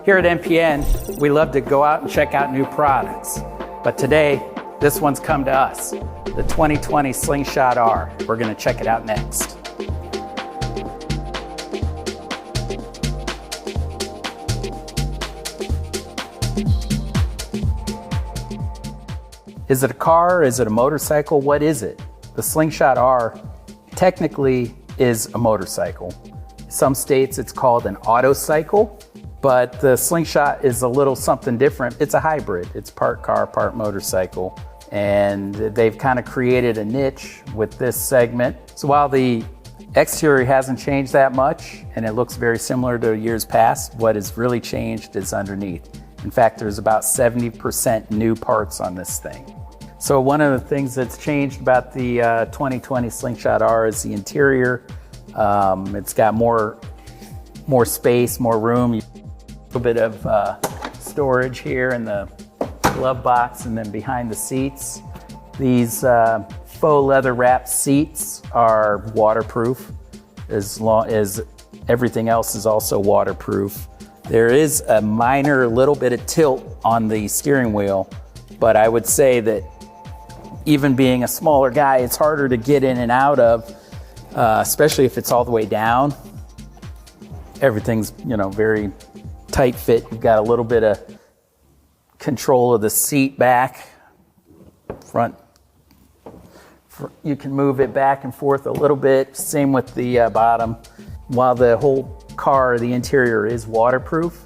Here at MPN, we love to go out and check out new products. But today, this one's come to us, the 2020 Slingshot R. We're going to check it out next. Is it a car? Is it a motorcycle? What is it? The Slingshot R technically is a motorcycle. In some states it's called an autocycle, but the Slingshot is a little something different. It's a hybrid. It's part car, part motorcycle. And they've kind of created a niche with this segment. So while the exterior hasn't changed that much, and it looks very similar to years past, what has really changed is underneath. In fact, there's about 70% new parts on this thing. So one of the things that's changed about the 2020 Slingshot R is the interior. It's got more space, more room, a little bit of storage here in the glove box and then behind the seats. These faux leather wrapped seats are waterproof, as long as everything else is also waterproof. There is a minor little bit of tilt on the steering wheel, but I would say that even being a smaller guy, it's harder to get in and out of, especially if it's all the way down. Everything's, very tight fit. You've got a little bit of control of the seat back, front. You can move it back and forth a little bit. Same with the bottom. While the whole car, the interior is waterproof,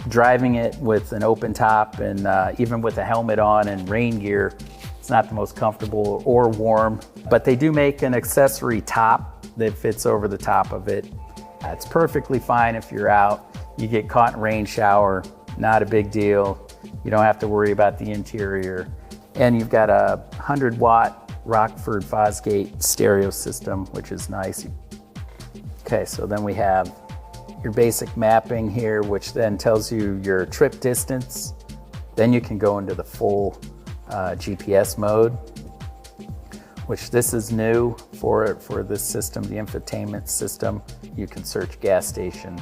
driving it with an open top and even with a helmet on and rain gear, it's not the most comfortable or warm, but they do make an accessory top that fits over the top of it. It's perfectly fine if you're out. You get caught in rain shower, not a big deal. You don't have to worry about the interior. And you've got a 100-watt Rockford Fosgate stereo system, which is nice. Okay, so then we have your basic mapping here, which then tells you your trip distance. Then you can go into the full GPS mode, which this is new for this system, the infotainment system. You can search gas station,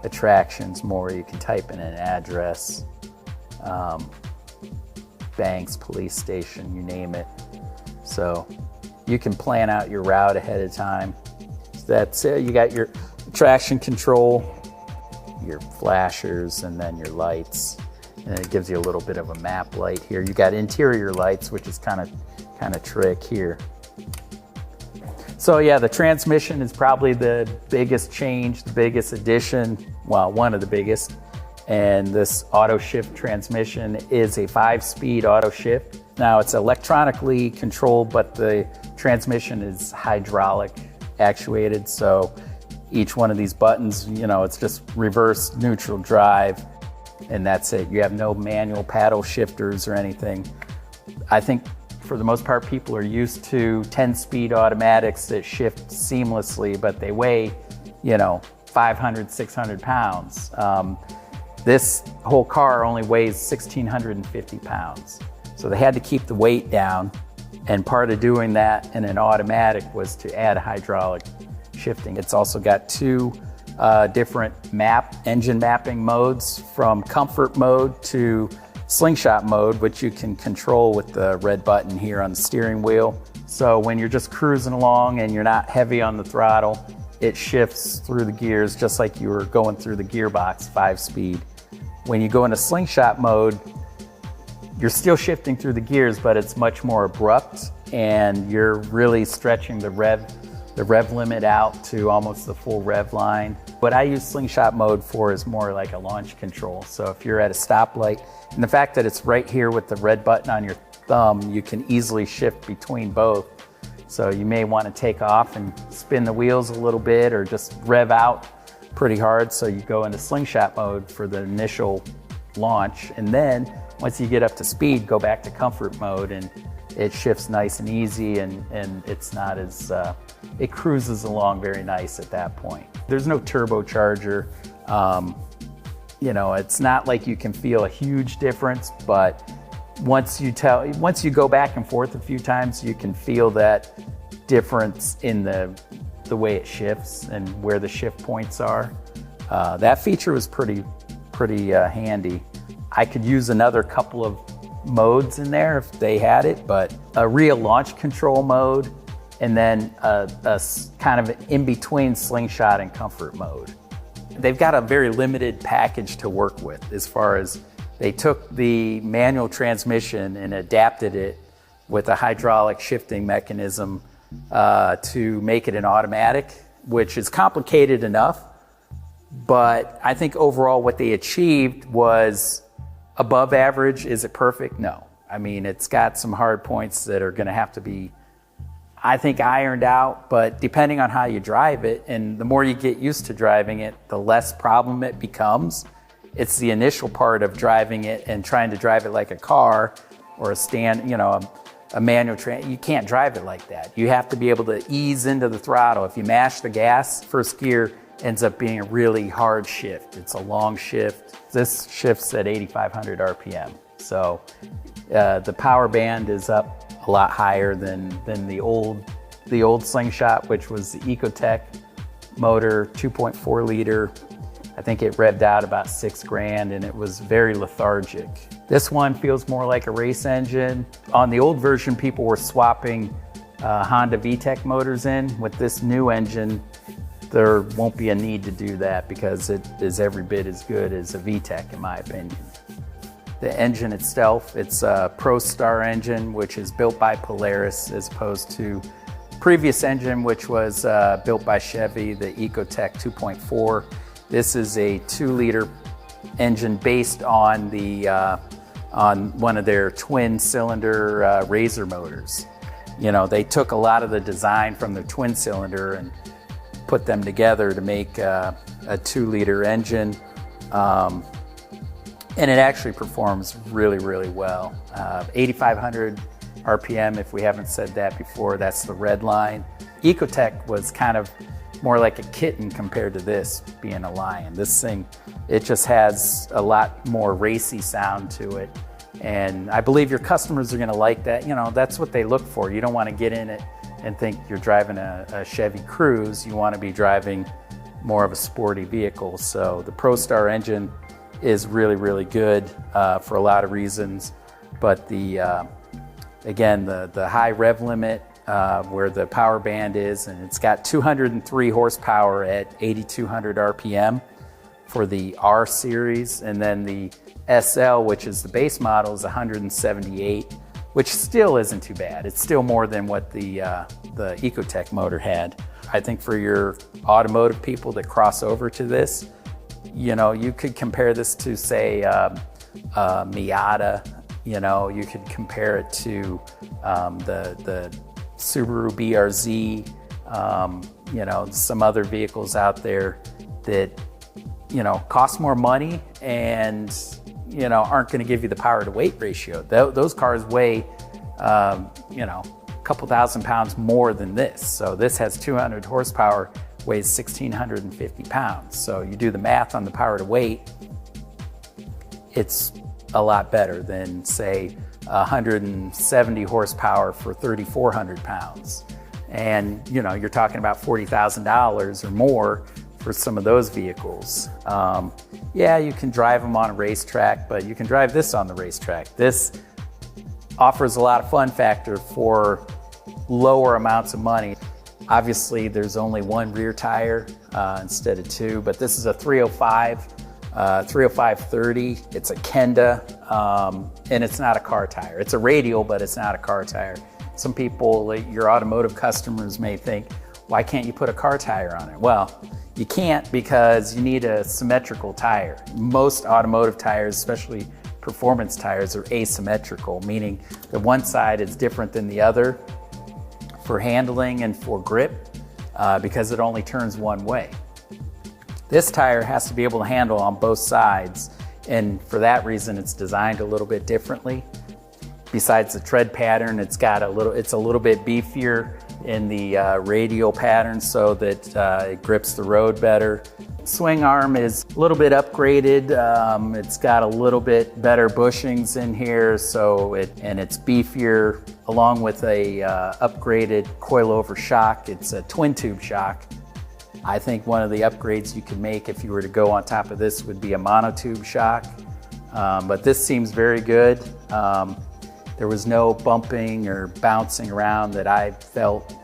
attractions more. You can type in an address, banks, police station, you name it. So you can plan out your route ahead of time. That's it. You got your traction control, your flashers, and then your lights. And it gives you a little bit of a map light here. You got interior lights, which is kind of trick here. So yeah, the transmission is probably the biggest change, the biggest addition, well, one of the biggest. And this auto shift transmission is a 5-speed auto shift. Now it's electronically controlled, but the transmission is hydraulic actuated. So each one of these buttons, it's just reverse, neutral, drive, and that's it. You have no manual paddle shifters or anything. I think for the most part, people are used to 10-speed automatics that shift seamlessly, but they weigh, 500, 600 pounds. This whole car only weighs 1,650 pounds. So they had to keep the weight down, and part of doing that in an automatic was to add hydraulic shifting. It's also got two different engine mapping modes, from comfort mode to slingshot mode, which you can control with the red button here on the steering wheel. So when you're just cruising along and you're not heavy on the throttle, it shifts through the gears just like you were going through the gearbox, 5-speed. When you go into slingshot mode, you're still shifting through the gears, but it's much more abrupt, and you're really stretching the rev limit out to almost the full rev line. What I use slingshot mode for is more like a launch control. So if you're at a stoplight, and the fact that it's right here with the red button on your thumb, you can easily shift between both. So you may want to take off and spin the wheels a little bit, or just rev out pretty hard. So you go into slingshot mode for the initial launch, and then once you get up to speed, go back to comfort mode, and it shifts nice and easy, and it's not as, it cruises along very nice at that point. There's no turbocharger. It's not like you can feel a huge difference, but once you go back and forth a few times, you can feel that difference in the way it shifts and where the shift points are. That feature was pretty pretty handy. I could use another couple of modes in there if they had it, but a real launch control mode, and then a kind of in-between slingshot and comfort mode. They've got a very limited package to work with as far as they took the manual transmission and adapted it with a hydraulic shifting mechanism to make it an automatic, which is complicated enough, but I think overall what they achieved was above average. Is it perfect? No. I mean, it's got some hard points that are gonna have to be, I think, ironed out, but depending on how you drive it, and the more you get used to driving it, the less problem it becomes. It's the initial part of driving it and trying to drive it like a car or a manual train. You can't drive it like that. You have to be able to ease into the throttle. If you mash the gas, first gear ends up being a really hard shift. It's a long shift. This shifts at 8,500 RPM. So the power band is up a lot higher than the old Slingshot, which was the Ecotech motor, 2.4 liter. I think it revved out about $6,000 and it was very lethargic. This one feels more like a race engine. On the old version, people were swapping Honda VTEC motors in. With this new engine, there won't be a need to do that because it is every bit as good as a VTEC, in my opinion. The engine itself, it's a ProStar engine, which is built by Polaris, as opposed to previous engine, which was built by Chevy, the Ecotech 2.4. This is a 2-liter engine based on on one of their twin-cylinder Razor motors. You know, they took a lot of the design from the twin-cylinder and put them together to make a 2-liter engine. And it actually performs really, really well. 8,500 RPM, if we haven't said that before, that's the red line. Ecotech was kind of more like a kitten compared to this being a lion. This thing, it just has a lot more racy sound to it. And I believe your customers are gonna like that. You know, that's what they look for. You don't wanna get in it and think you're driving a Chevy Cruze. You wanna be driving more of a sporty vehicle. So the ProStar engine is really, really good for a lot of reasons. But again, the high rev limit where the power band is, and it's got 203 horsepower at 8,200 RPM for the R series, and then the SL, which is the base model, is 178, which still isn't too bad. It's still more than what the Ecotech motor had. I think for your automotive people that cross over to this, you know, you could compare this to, say, Miata. You know, you could compare it to the Subaru BRZ, you know, some other vehicles out there that, you know, cost more money and, you know, aren't going to give you the power to weight ratio. Those cars weigh, you know, a couple thousand pounds more than this. So this has 200 horsepower, weighs 1,650 pounds. So you do the math on the power to weight, it's a lot better than, say, 170 horsepower for 3,400 pounds. And, you know, you're talking about $40,000 or more for some of those vehicles. Yeah, you can drive them on a racetrack, but you can drive this on the racetrack. This offers a lot of fun factor for lower amounts of money. Obviously, there's only one rear tire instead of two, but this is a 305/30. It's a Kenda, and it's not a car tire. It's a radial, but it's not a car tire. Some people, your automotive customers, may think, why can't you put a car tire on it? Well, you can't because you need a symmetrical tire. Most automotive tires, especially performance tires, are asymmetrical, meaning that one side is different than the other for handling and for grip because it only turns one way. This tire has to be able to handle on both sides, and for that reason it's designed a little bit differently. Besides the tread pattern, it's a little bit beefier in the radial pattern so that it grips the road better. Swing arm is a little bit upgraded. It's got a little bit better bushings in here, and it's beefier, along with a upgraded coilover shock. It's a twin tube shock. I think one of the upgrades you could make if you were to go on top of this would be a monotube shock. But this seems very good. There was no bumping or bouncing around that I felt.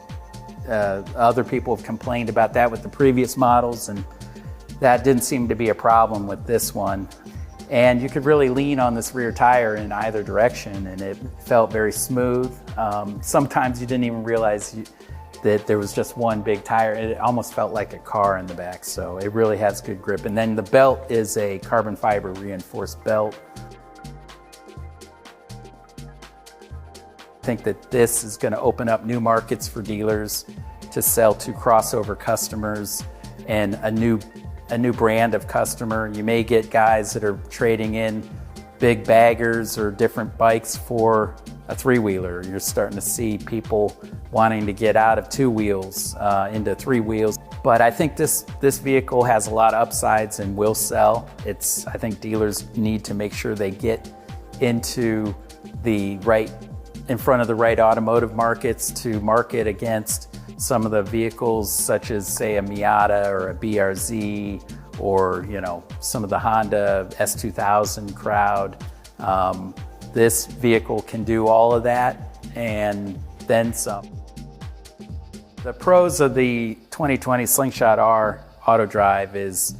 Other people have complained about that with the previous models, and that didn't seem to be a problem with this one. And you could really lean on this rear tire in either direction, and it felt very smooth. Sometimes you didn't even realize that there was just one big tire. It almost felt like a car in the back, so it really has good grip. And then the belt is a carbon fiber reinforced belt. I think that this is going to open up new markets for dealers to sell to crossover customers and a new brand of customer. You may get guys that are trading in big baggers or different bikes for a three-wheeler. You're starting to see people wanting to get out of two wheels into three wheels. But I think this vehicle has a lot of upsides and will sell. I think dealers need to make sure they get into in front of the right automotive markets to market against some of the vehicles such as, say, a Miata or a BRZ, or some of the Honda S2000 crowd. This vehicle can do all of that and then some. The pros of the 2020 Slingshot R AutoDrive is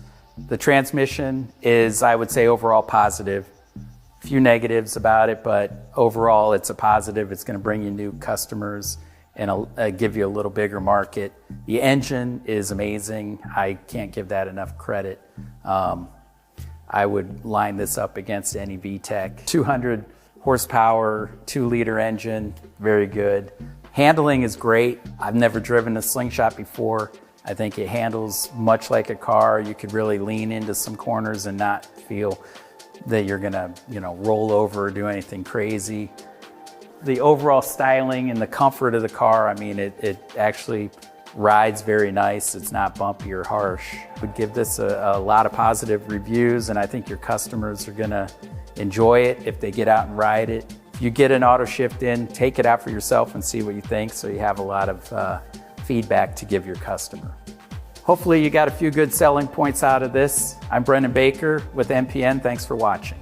the transmission is, I would say, overall positive. A few negatives about it, but overall it's a positive. It's going to bring you new customers and give you a little bigger market. The engine is amazing. I can't give that enough credit. I would line this up against any VTEC. 200 horsepower, 2-liter engine, very good. Handling is great. I've never driven a Slingshot before. I think it handles much like a car. You could really lean into some corners and not feel that you're gonna, roll over or do anything crazy. The overall styling and the comfort of the car, I mean, it actually rides very nice. It's not bumpy or harsh. I would give this a lot of positive reviews, and I think your customers are gonna enjoy it if they get out and ride it. If you get an auto shift in, take it out for yourself and see what you think, so you have a lot of feedback to give your customer. Hopefully you got a few good selling points out of this. I'm Brendan Baker with MPN. Thanks for watching.